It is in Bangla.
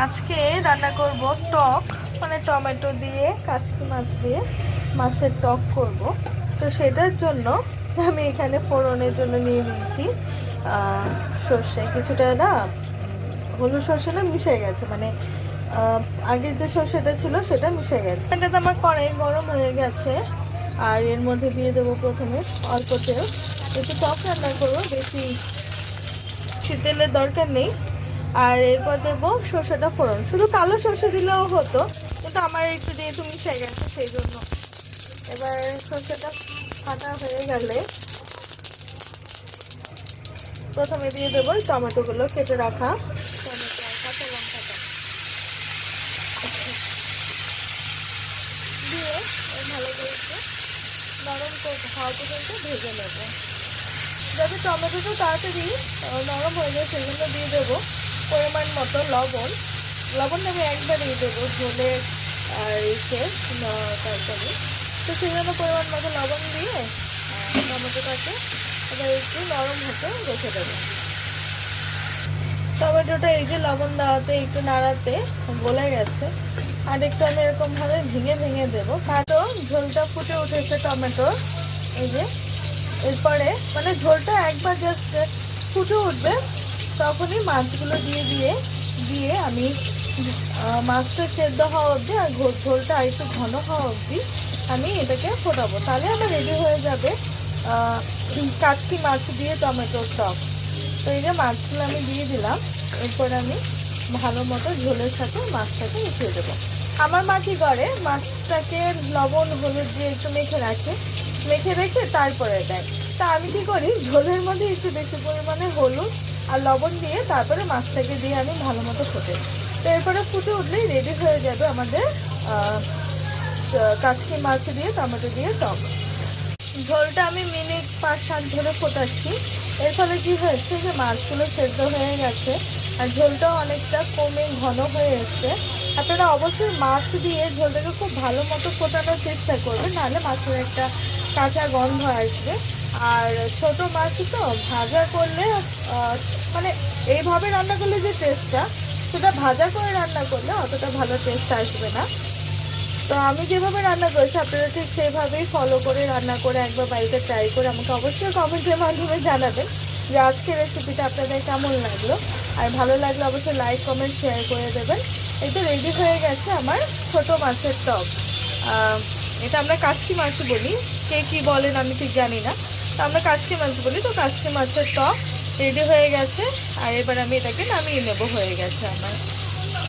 আজকে রান্না করব টক, মানে টমেটো দিয়ে কাচকি মাছ দিয়ে মাছের টক করব। তো সেটার জন্য আমি এখানে ফোড়নের জন্য নিয়ে নিয়েছি সর্ষে কিছুটা, না হলুদ সর্ষে না মিশে গেছে, মানে আগের যে সর্ষেটা ছিল সেটা মিশে গেছে। এটাতে আমার কড়াই গরম হয়ে গেছে, আর এর মধ্যে দিয়ে দেবো প্রথমে অল্প তেল। একটু টক রান্না করবো, বেশি তেলের দরকার নেই। আর এরপর দেবো সর্ষেটা ফোড়ন, শুধু কালো সর্ষে দিলেও হতো, কিন্তু আমার একটু যেহেতু মিশে গেছে সেই জন্য। এবার সর্ষেটা ফাটা হয়ে গেলে প্রথমে দিয়ে দেবো টমেটোগুলো কেটে রাখা, টমেটো আর কাঁচা লঙ্কাটা দিয়ে ভালো করে নরম হওয়া পর্যন্ত ভেজে নেব। যাতে টমেটোটা তাড়াতাড়ি নরম হয়ে যায় সেজন্য দিয়ে দেবো পরিমাণ মতো লবণ। লবণ আমি একবারেই দেবো ঝোলের আর এসে তরকারি, তো সেই জন্য পরিমাণ মতো লবণ দিয়ে টমেটোটাকে এবার একটু নরম হতে রেখে দেবো। টমেটোটা এই যে লবণ দেওয়াতে একটু নাড়াতে গলে গেছে, আর একটু আমি এরকমভাবে ভেঙে ভেঙে দেবো। কারণ ঝোলটা ফুটে উঠেছে টমেটোর, এই যে এরপরে মানে ঝোলটা একবার জাস্ট ফুটে উঠবে তখনই মাছগুলো দিয়ে দিয়ে দিয়ে আমি মাছটা সেদ্ধ হওয়া অবধি আর ঝোলটা আর একটু ঘন হওয়া অবধি আমি এটাকে ফোটাবো। তাহলে আমার রেডি হয়ে যাবে কাচকি মাছ দিয়ে টমেটোর টক। তো এই যে মাছগুলো আমি দিয়ে দিলাম, এরপর আমি ভালো মতো ঝোলের সাথে মাছটাকে মিশিয়ে দেবো। আমার মা কি করে, মাছটাকে লবণ হলুদ দিয়ে একটু মেখে রেখে তারপরে দেয়। তা আমি কি করি, ঝোলের মধ্যে একটু বেশি পরিমাণে হলুদ আর লবণ দিয়ে তারপরে মাছটাকে দিয়ে আমি ভালো মতো ফোটে। তো এরপরে ফুটে উঠলেই রেডি হয়ে যাবে আমাদের কাচকি মাছ দিয়ে টমেটো দিয়ে টক। ঝোলটা আমি মিনিট 5-7 ধরে ফোটাচ্ছি। এর ফলে কি হয়েছে যে মাছগুলো সেদ্ধ হয়ে গেছে আর ঝোলটাও অনেকটা কমে ঘন হয়ে এসছে। আপনারা অবশ্যই মাছ দিয়ে ঝোলটাকে খুব ভালো মতো ফোটানোর চেষ্টা করবেন, নাহলে মাছের একটা কাঁচা গন্ধ আসবে। আর ছোট মাছ তো ভাজা করলে মানে এইভাবে রান্না করলে যে টেস্টটা, সেটা ভাজা করে রান্না করলে অতটা ভালো টেস্ট আসবে না। তো আমি যেভাবে রান্না করেছি আপনারা ঠিক সেভাবেই ফলো করে রান্না করে একবার বাড়িতে ট্রাই করে আমাকে অবশ্যই কমেন্টের মাধ্যমে জানাবেন যে আজকের রেসিপিটা আপনাদের কেমন লাগলো। আর ভালো লাগলে অবশ্যই লাইক কমেন্ট শেয়ার করে দেবেন। এই তো রেডি হয়ে গেছে আমার ছোট মাছের টক। এটা আমরা কাচকি মাছ বলি, কে কী বলেন আমি ঠিক জানি না, তো আমরা কাচকি মাছ বলি। তো কাচকি মাছের টক রেডি হয়ে গেছে, আর এবার আমি এটাকে নামিয়ে নেবো, হয়ে গেছে আমার।